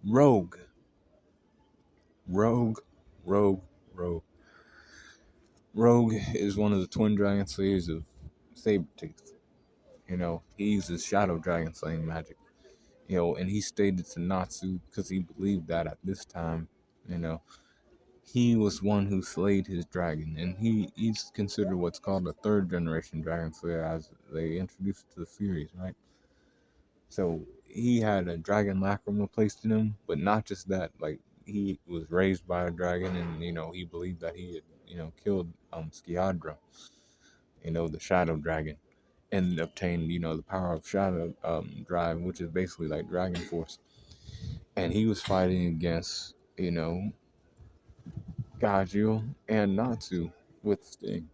Rogue, Rogue, Rogue, Rogue. Rogue is one of the twin dragon slayers of Sabretooth. He uses shadow dragon slaying magic. And he stated to Natsu because he believed that at this time, you know, he was one who slayed his dragon, and he's considered what's called a third generation dragon slayer as they introduced to the series, right? So he had a dragon lacrima placed in him, but not just that. Like he was raised by a dragon, and he believed that he had killed Skiadra, the shadow dragon, and obtained the power of shadow drive, which is basically like dragon force. And he was fighting against Gajeel and Natsu with Sting.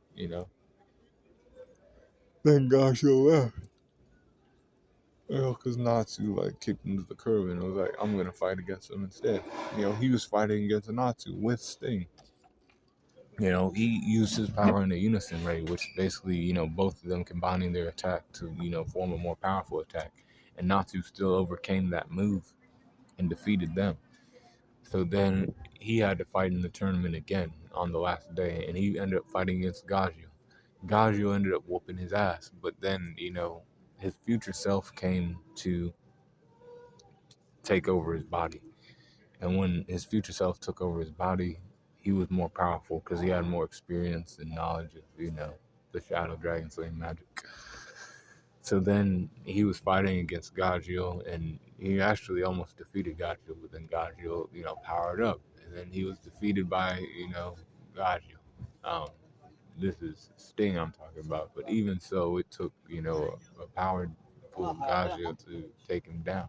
Then Gajeel left. Because Natsu like kicked him to the curb and was like, I'm gonna fight against him instead. He was fighting against Natsu with Sting. He used his power in a unison ray, which basically, both of them combining their attack to, form a more powerful attack. And Natsu still overcame that move and defeated them. So then he had to fight in the tournament again on the last day, and he ended up fighting against Gajeel. Gajeel ended up whooping his ass, but then, his future self came to take over his body. And when his future self took over his body, he was more powerful because he had more experience and knowledge of, the Shadow Dragon slaying magic. So then he was fighting against Gajeel, and he actually almost defeated Gajeel, but then Gajeel, powered up. And then he was defeated by, Gajeel. This is Sting I'm talking about. But even so, it took, a powerful Gajeel to take him down.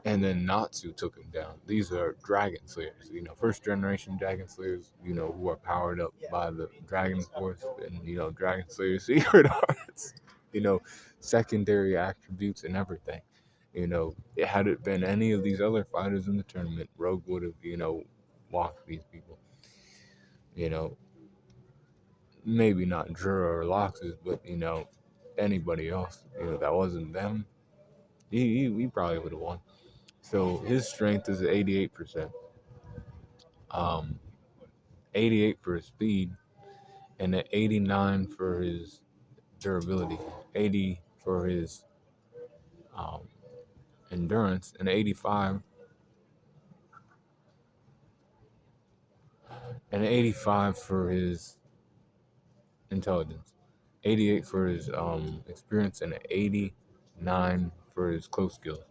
And then Natsu took him down. These are dragon slayers, first generation dragon slayers, who are powered up by the dragon force and, dragon slayer secret arts, secondary attributes and everything. Had it been any of these other fighters in the tournament, Rogue would have, walked these people. Maybe not Jura or Loxus, but, anybody else, that wasn't them, he probably would have won. So his strength is 88%, 88 for his speed, and 89 for his durability, 80 for his endurance, and 85 for his intelligence, 88 for his experience, and 89 for his close skills,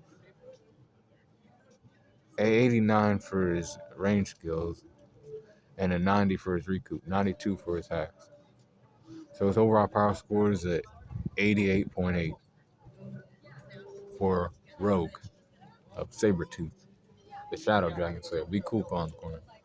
89 for his range skills, and a 90 for his recoup, 92 for his hacks. So his overall power score is at 88.8 for Rogue of Sabretooth, the Shadow Dragon Slayer. Be cool on the corner.